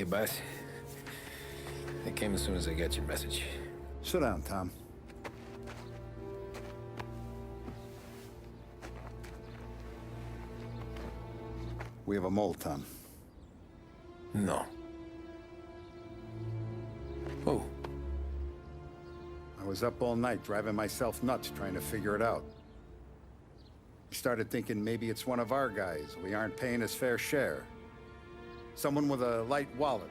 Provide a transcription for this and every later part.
Hey, boss. I came as soon as I got your message. Sit down, Tom. We have a mole, Tom. No. Oh. I was up all night driving myself nuts trying to figure it out. I started thinking maybe it's one of our guys. We aren't paying his fair share. Someone with a light wallet.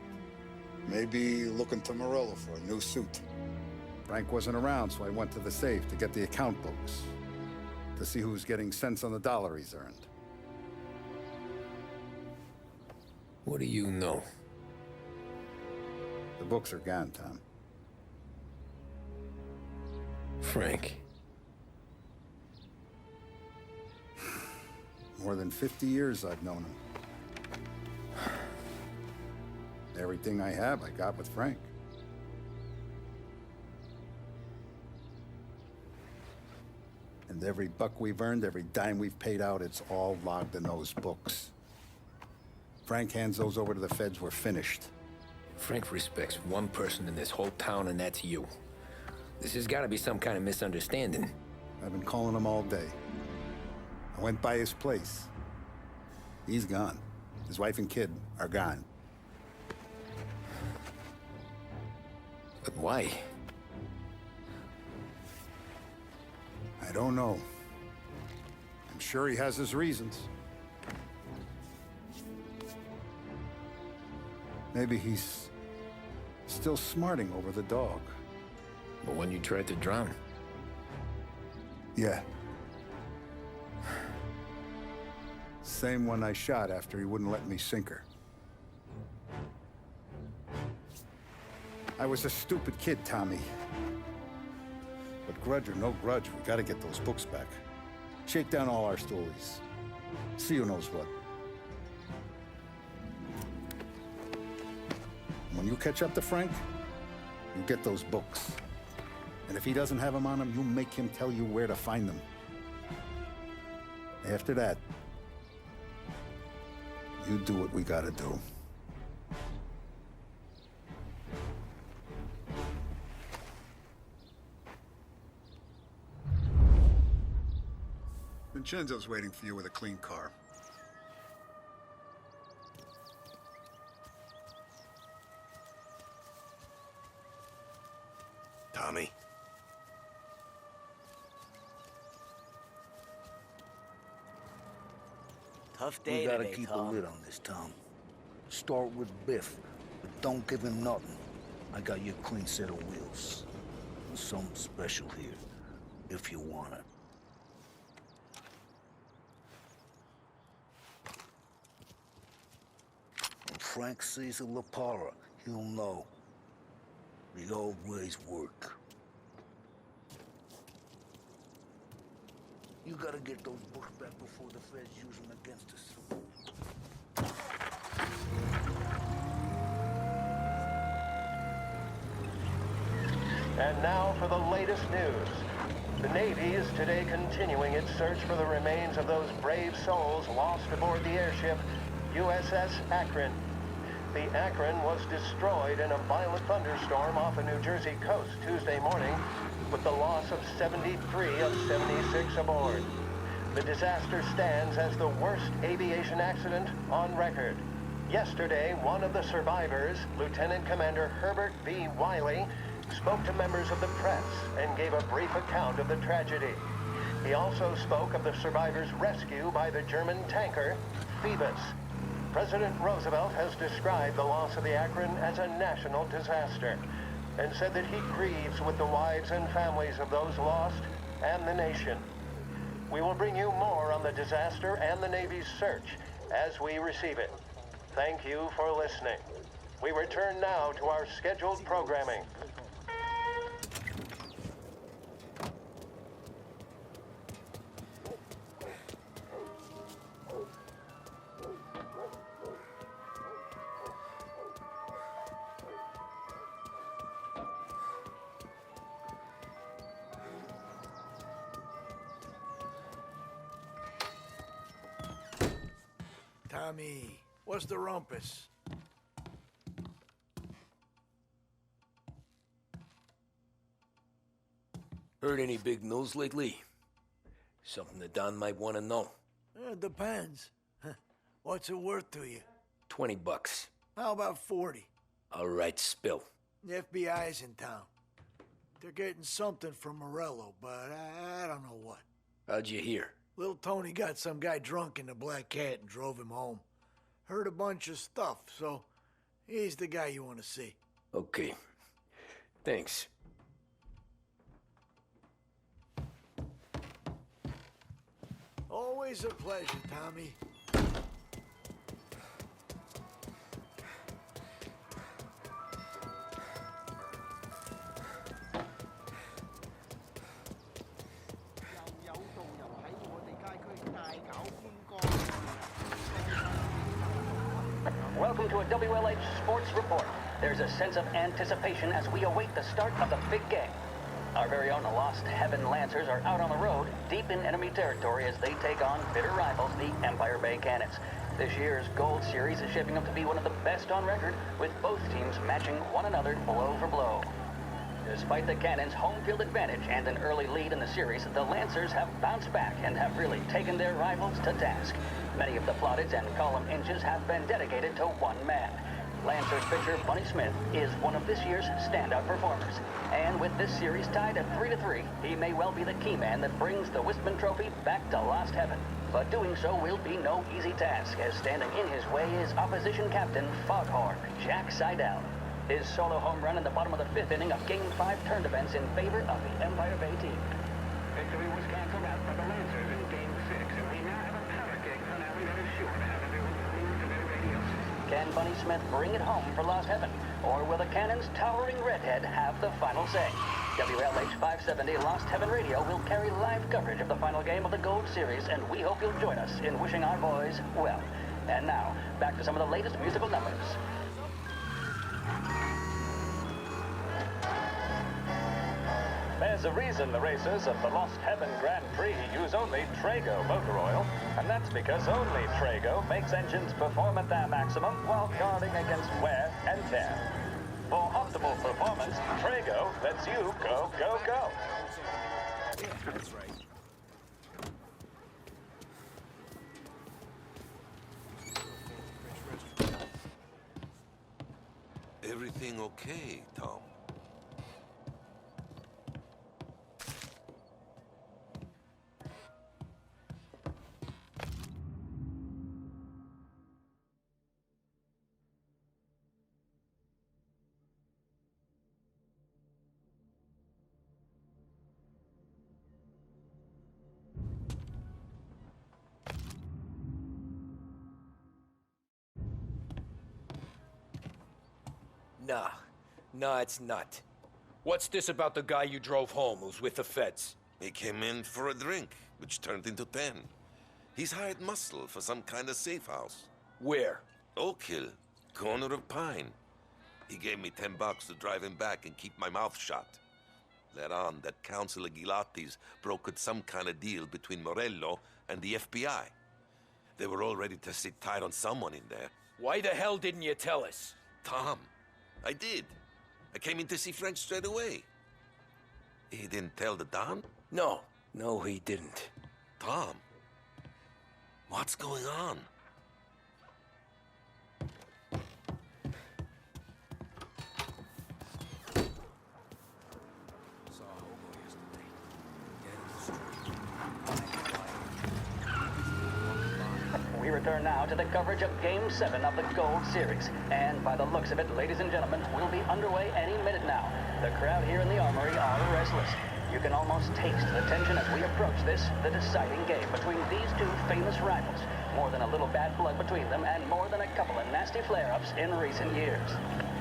Maybe looking to Morello for a new suit. Frank wasn't around, so I went to the safe to get the account books. To see who's getting cents on the dollar he's earned. What do you know? The books are gone, Tom. Frank. More than 50 years I've known him. Everything I have, I got with Frank. And every buck we've earned, every dime we've paid out, it's all logged in those books. Frank hands those over to the feds, we're finished. Frank respects one person in this whole town, and that's you. This has got to be some kind of misunderstanding. I've been calling him all day. I went by his place. He's gone. His wife and kid are gone. But why? I don't know. I'm sure he has his reasons. Maybe he's still smarting over the dog. But when you tried to drown? Yeah. Same one I shot after he wouldn't let me sink her. I was a stupid kid, Tommy. But grudge or no grudge, we gotta get those books back. Shake down all our stories. See who knows what. When you catch up to Frank, you get those books. And if he doesn't have them on him, you make him tell you where to find them. After that, you do what we gotta do. Vincenzo's waiting for you with a clean car. Tommy? Tough day We gotta today, keep Tom. a lid on this, Tom. Start with Biff, but don't give him nothing. I got you a clean set of wheels. There's something special here, if you want it. When Frank sees a La Parra, he'll know. The old ways work. You gotta get those books back before the feds use them against us. And now for the latest news. The Navy is today continuing its search for the remains of those brave souls lost aboard the airship USS Akron. The Akron was destroyed in a violent thunderstorm off the New Jersey coast Tuesday morning, with the loss of 73 of 76 aboard. The disaster stands as the worst aviation accident on record. Yesterday, one of the survivors, Lieutenant Commander Herbert V. Wiley, spoke to members of the press and gave a brief account of the tragedy. He also spoke of the survivors' rescue by the German tanker, Phoebus. President Roosevelt has described the loss of the Akron as a national disaster and said that he grieves with the wives and families of those lost and the nation. We will bring you more on the disaster and the Navy's search as we receive it. Thank you for listening. We return now to our scheduled programming. Tommy, what's the rumpus? Heard any big news lately? Something that Don might want to know. Depends. What's it worth to you? $20. How about 40? All right, spill. The FBI's in town. They're getting something from Morello, but I don't know what. How'd you hear? Little Tony got some guy drunk in the Black Cat and drove him home. Heard a bunch of stuff, so he's the guy you want to see. Okay. Thanks. Always a pleasure, Tommy. Welcome to a WLH Sports Report. There's a sense of anticipation as we await the start of the big game. Our very own Lost Heaven Lancers are out on the road, deep in enemy territory as they take on bitter rivals, the Empire Bay Cannons. This year's Gold Series is shaping up to be one of the best on record, with both teams matching one another blow for blow. Despite the Cannons' home field advantage and an early lead in the series, the Lancers have bounced back and have really taken their rivals to task. Many of the plaudits and column inches have been dedicated to one man. Lancers pitcher Bunny Smith is one of this year's standout performers. And with this series tied at 3-3, he may well be the key man that brings the Wistman Trophy back to Lost Heaven. But doing so will be no easy task, as standing in his way is opposition captain Foghorn Jack Seidel. His solo home run in the bottom of the fifth inning of Game 5 turned events in favor of the Empire Bay team. Victory was canceled out by the Lancers in Game 6, and we now have a power kick finale that is sure to have everyone glued to their radios. Can Bunny Smith bring it home for Lost Heaven? Or will the Cannons' towering redhead have the final say? WLH 570 Lost Heaven Radio will carry live coverage of the final game of the Gold Series, and we hope you'll join us in wishing our boys well. And now, back to some of the latest musical numbers. There's a reason the racers of the Lost Heaven Grand Prix use only Trago motor oil, and that's because only Trago makes engines perform at their maximum while guarding against wear and tear. For optimal performance, Trago lets you go, go, go. Yeah, that's right. Everything okay, Tom? Nah, it's not. What's this about the guy you drove home who's with the feds? He came in for a drink, which turned into 10. He's hired muscle for some kind of safe house. Where? Oak Hill, corner of Pine. He gave me $10 to drive him back and keep my mouth shut. Let on that Councilor Gilatti's brokered some kind of deal between Morello and the FBI. They were all ready to sit tight on someone in there. Why the hell didn't you tell us? Tom, I did. I came in to see French straight away. He didn't tell the Don? No, he didn't. Tom, what's going on? We return now to the coverage of Game 7 of the Gold Series. And by the looks of it, ladies and gentlemen, we'll be underway any minute now. The crowd here in the Armory are restless. You can almost taste the tension as we approach this, the deciding game between these two famous rivals. More than a little bad blood between them, and more than a couple of nasty flare-ups in recent years.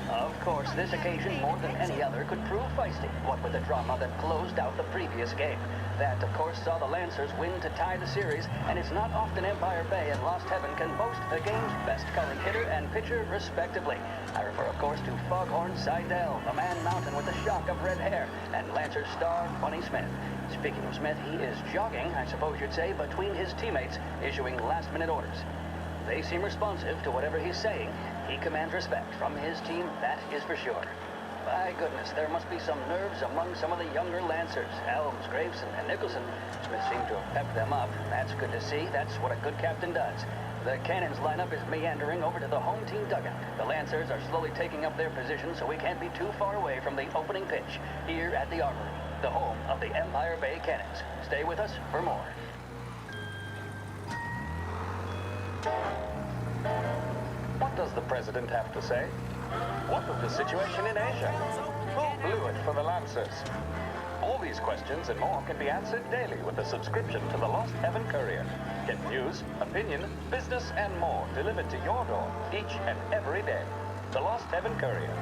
Of course, this occasion, more than any other, could prove feisty, what with the drama that closed out the previous game. That, of course, saw the Lancers win to tie the series, and it's not often Empire Bay and Lost Heaven can boast the game's best current hitter and pitcher, respectively. I refer, of course, to Foghorn Seidel, the man mountain with the shock of red hair, and Lancers star Bunny Smith. Speaking of Smith, he is jogging, I suppose you'd say, between his teammates, issuing last-minute orders. They seem responsive to whatever he's saying. He commands respect from his team, that is for sure. My goodness, there must be some nerves among some of the younger Lancers. Elms, Graves, and Nicholson. Smith seemed to have pepped them up. That's good to see. That's what a good captain does. The cannons lineup is meandering over to the home team dugout. The Lancers are slowly taking up their position so we can't be too far away from the opening pitch here at the Armory, the home of the Empire Bay Cannons. Stay with us for more. What does the president have to say? What of the situation in Asia? Who blew it for the Lancers? All these questions and more can be answered daily with a subscription to the Lost Heaven Courier. Get news, opinion, business, and more delivered to your door each and every day. The Lost Heaven Courier.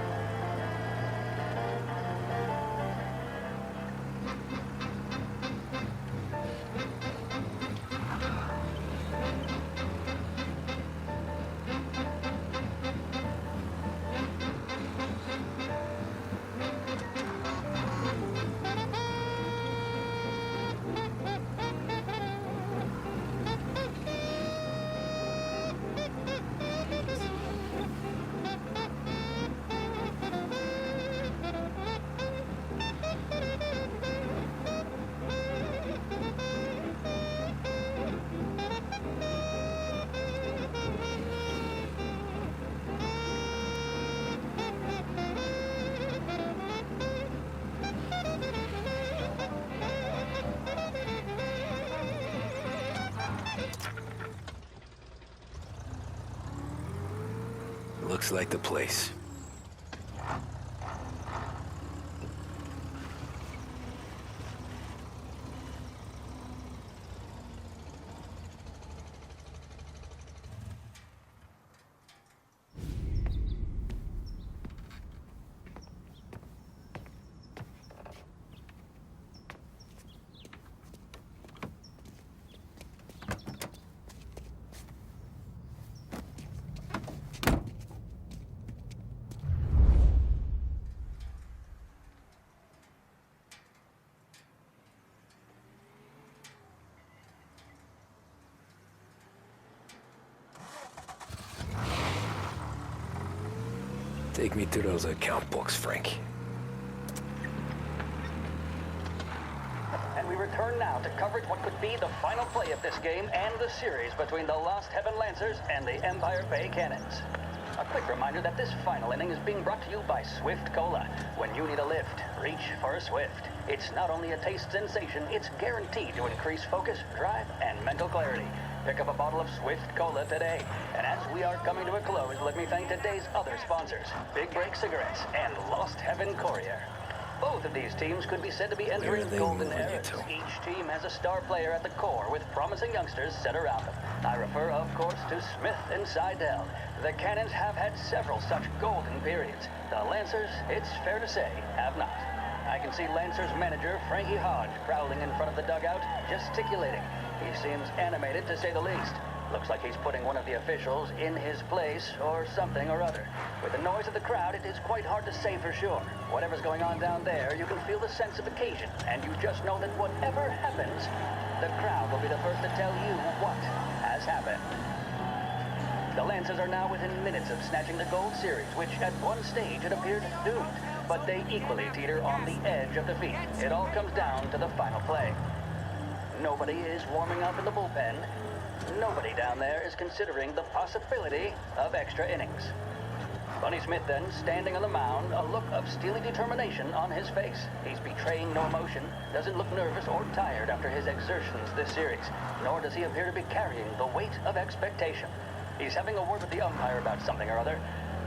Looks like the place. Take me to those account books, Frank. And we return now to coverage what could be the final play of this game and the series between the Lost Heaven Lancers and the Empire Bay Cannons. A quick reminder that this final inning is being brought to you by Swift Cola. When you need a lift, reach for a Swift. It's not only a taste sensation, it's guaranteed to increase focus, drive, and mental clarity. Pick up a bottle of Swift Cola today. And as we are coming to a close, let me thank today's other sponsors, Big Break Cigarettes and Lost Heaven Courier. Both of these teams could be said to be entering golden eras. Each team has a star player at the core with promising youngsters set around them. I refer, of course, to Smith and Seidel. The Cannons have had several such golden periods. The Lancers, it's fair to say, have not. I can see Lancers manager Frankie Hodge prowling in front of the dugout, gesticulating. He seems animated, to say the least. Looks like he's putting one of the officials in his place, or something or other. With the noise of the crowd, it is quite hard to say for sure. Whatever's going on down there, you can feel the sense of occasion, and you just know that whatever happens, the crowd will be the first to tell you what has happened. The Lancers are now within minutes of snatching the Gold Series, which at one stage it appeared doomed, but they equally teeter on the edge of defeat. It all comes down to the final play. Nobody is warming up in the bullpen. Nobody down there is considering the possibility of extra innings. Bunny Smith then, standing on the mound, a look of steely determination on his face. He's betraying no emotion, doesn't look nervous or tired after his exertions this series, nor does he appear to be carrying the weight of expectation. He's having a word with the umpire about something or other.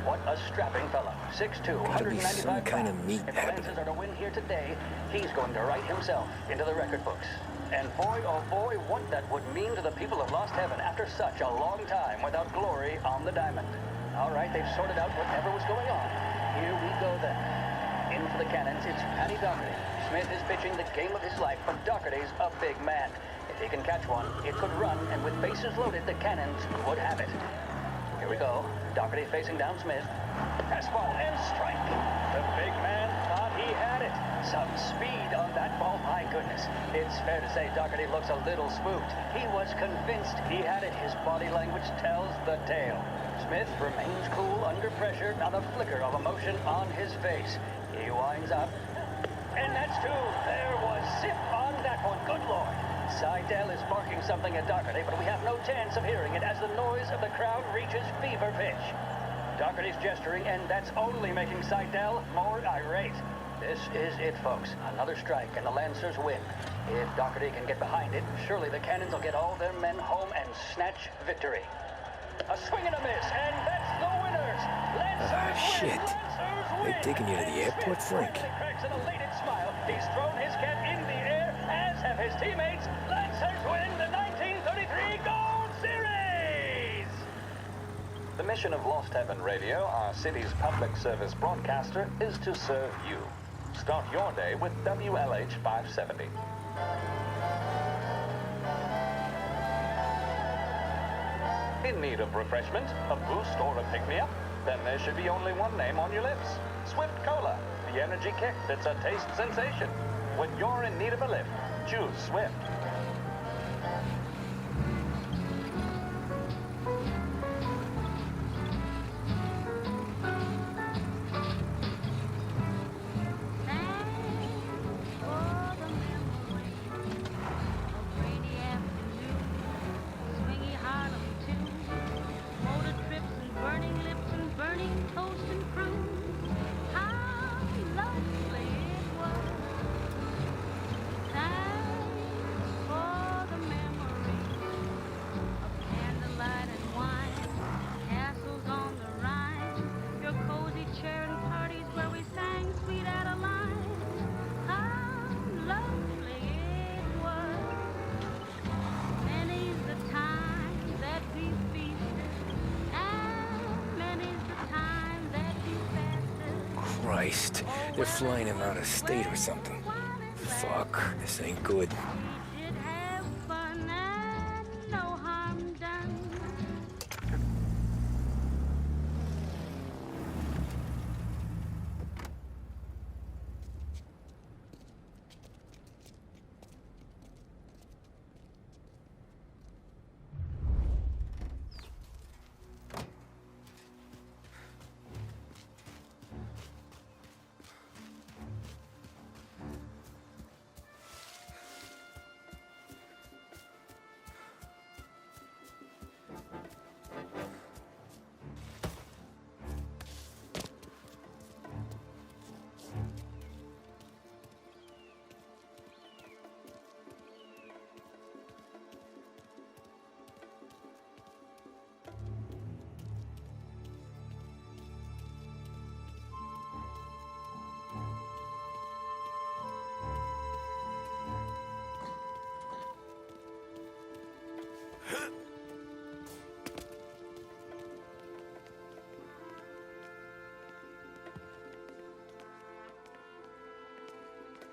What a strapping fellow. 6'2", 195 kind of pounds. meat If the Lancers are to win here today, he's going to write himself into the record books. And boy, oh boy, what that would mean to the people of Lost Heaven after such a long time without glory on the diamond. All right, they've sorted out whatever was going on. Here we go then. In for the Cannons, it's Paddy Doherty. Smith is pitching the game of his life, but Doherty's a big man. If he can catch one, it could run, and with bases loaded, the Cannons would have it. Here we go. Doherty facing down Smith. Fastball and strike. The big man thought he had it. Some speed on that ball, my goodness. It's fair to say Doherty looks a little spooked. He was convinced he had it. His body language tells the tale. Smith remains cool under pressure, not a flicker of emotion on his face. He winds up. And that's two. There was zip on that one. Good Lord. Seidel is barking something at Doherty, but we have no chance of hearing it as the noise of the crowd reaches fever pitch. Doherty's gesturing, and that's only making Seidel more irate. This is it, folks. Another strike, and the Lancers win. If Doherty can get behind it, surely the Cannons will get all their men home and snatch victory. A swing and a miss, and that's the winners! Lancers win! Shit. Lancers win! They're taking you to the airport, Frank. Smith cracks an elated smile. He's thrown his cap in the air, as have his teammates. Lancers win the 1933 Gold Series! The mission of Lost Heaven Radio, our city's public service broadcaster, is to serve you. Start your day with WLH 570. In need of refreshment, a boost, or a pick-me-up? Then there should be only one name on your lips. Swift Cola, the energy kick that's a taste sensation. When you're in need of a lift, choose Swift. Christ. They're flying him out of state or something. Fuck, this ain't good.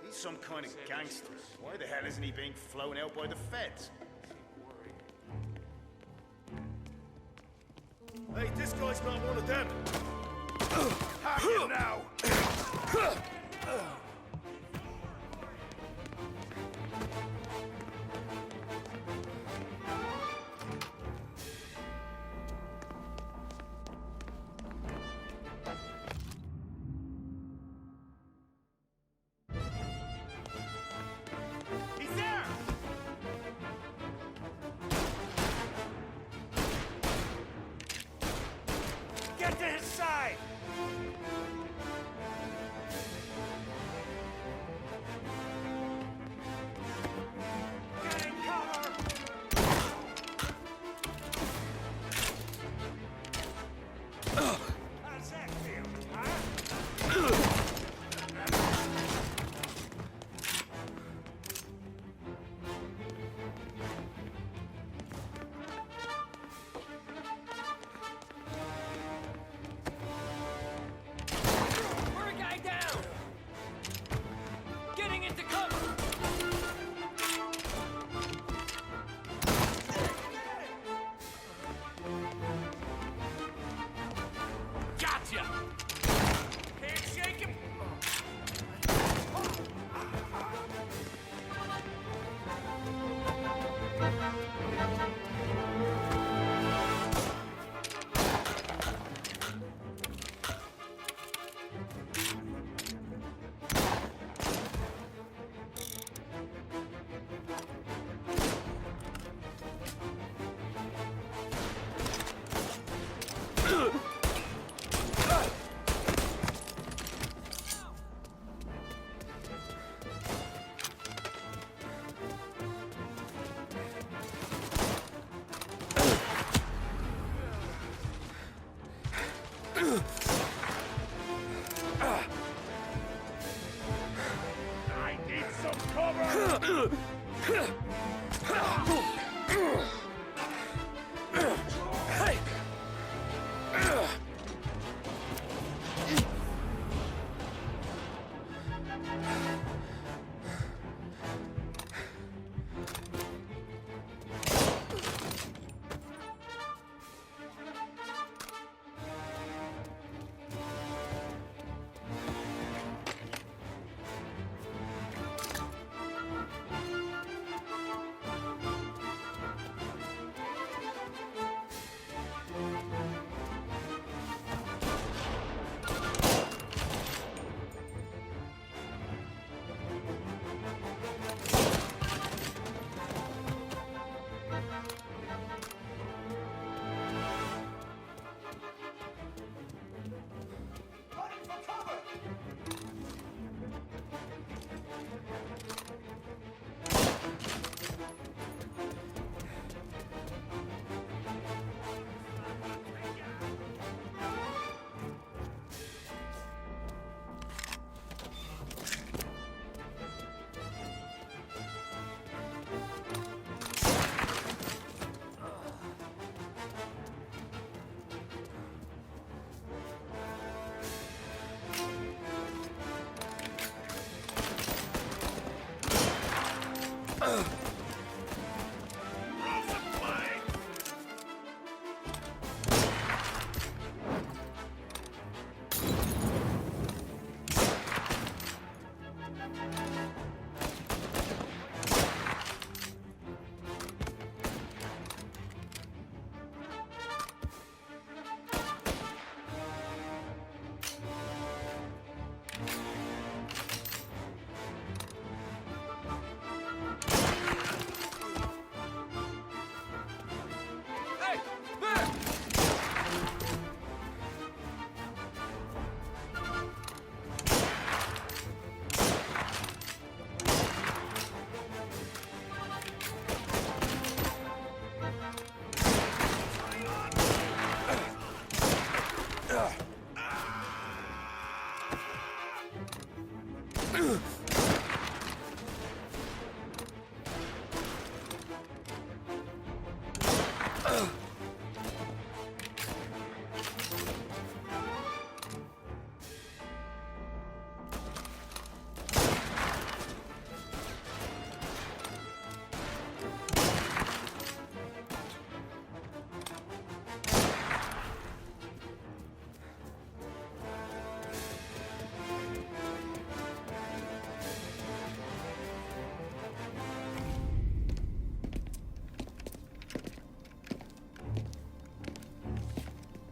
He's some kind of gangster. Why the hell isn't he being flown out by the feds? Hey, this guy's not one of them. Have you now? He's there! Get to his side!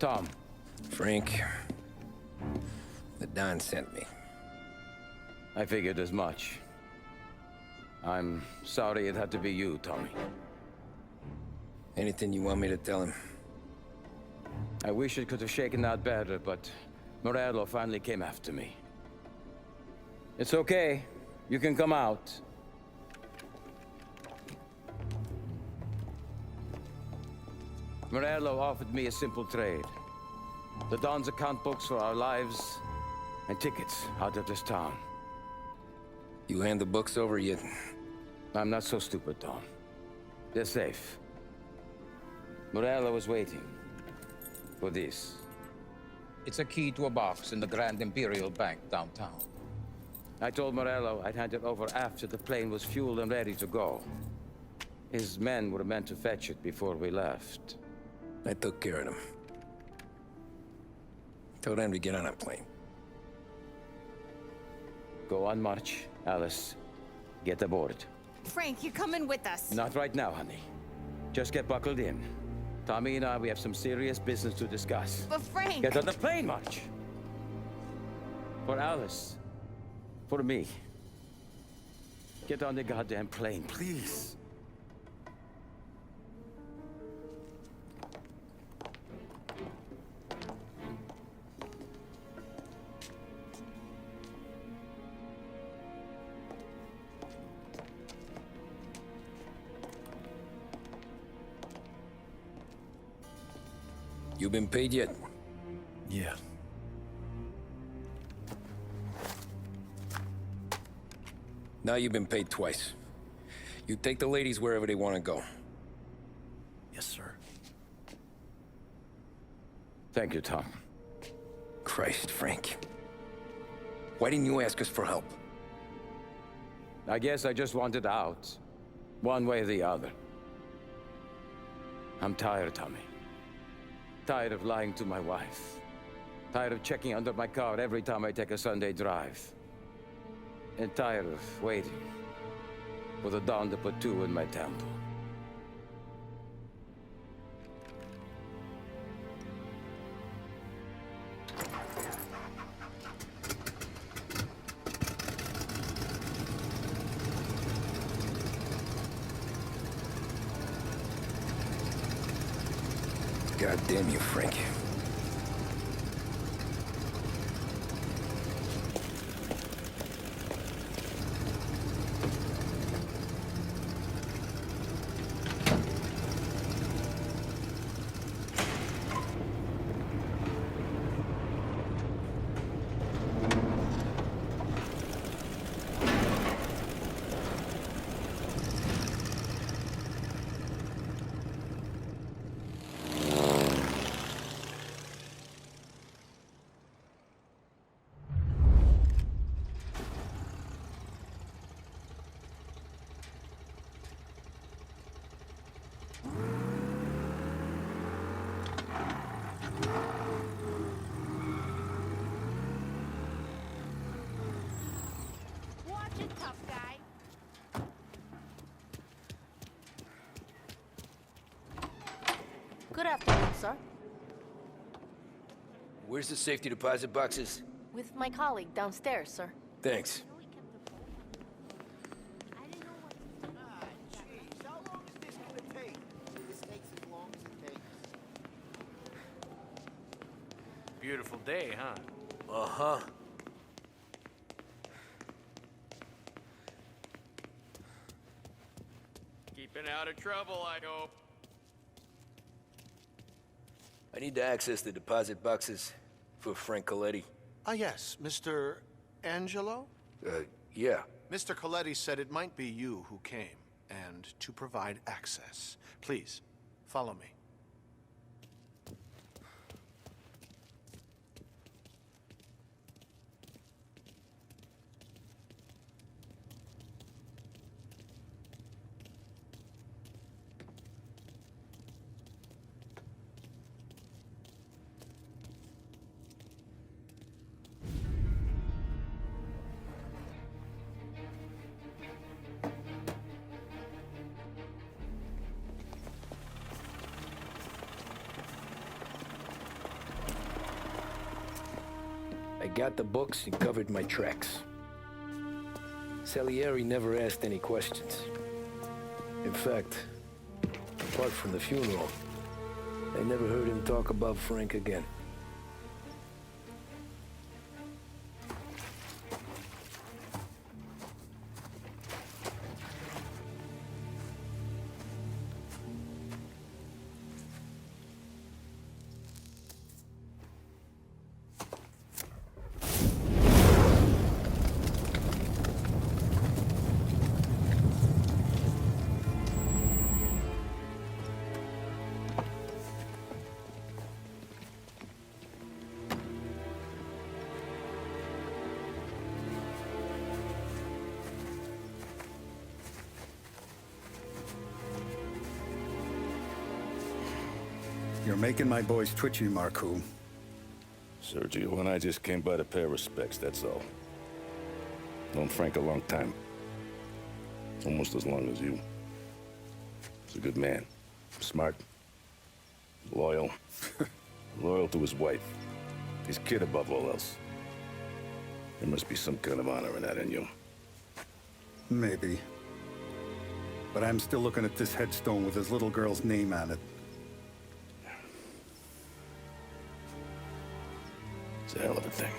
Tom. Frank, the Don sent me. I figured as much. I'm sorry it had to be you, Tommy. Anything you want me to tell him? I wish it could have shaken out better, but Morello finally came after me. It's okay. You can come out. Morello offered me a simple trade. The Don's account books for our lives and tickets out of this town. You hand the books over yet? I'm not so stupid, Tom. They're safe. Morello was waiting for this. It's a key to a box in the Grand Imperial Bank downtown. I told Morello I'd hand it over after the plane was fueled and ready to go. His men were meant to fetch it before we left. I took care of them. Told them to get on a plane. Go on, March. Alice, get aboard. Frank, you're coming with us. Not right now, honey. Just get buckled in. Tommy and I, we have some serious business to discuss. But Frank... Get on the plane, March! For Alice. For me. Get on the goddamn plane, please. You been paid yet? Yeah. Now you've been paid twice. You take the ladies wherever they want to go. Yes, sir. Thank you, Tom. Christ, Frank. Why didn't you ask us for help? I guess I just wanted out. One way or the other. I'm tired, Tommy. Tired of lying to my wife. Tired of checking under my car every time I take a Sunday drive. And tired of waiting for the dawn to put two in my temple. God damn you, Frank. Tough guy. Good afternoon, sir. Where's the safety deposit boxes? With my colleague downstairs, sir. Thanks. Beautiful day, huh? Uh-huh. Keeping out of trouble, I hope. I need to access the deposit boxes for Frank Coletti. Ah, yes, Mr. Angelo? Yeah. Mr. Coletti said it might be you who came, and to provide access. Please, follow me. got the books and covered my tracks. Salieri never asked any questions. In fact, apart from the funeral, I never heard him talk about Frank again. You're making my boys twitchy, Marku. Sergio and I just came by to pay our respects, that's all. Known Frank a long time. Almost as long as you. He's a good man. Smart. Loyal. Loyal to his wife. His kid above all else. There must be some kind of honor in that in you. Maybe. But I'm still looking at this headstone with his little girl's name on it. It's a hell of a thing.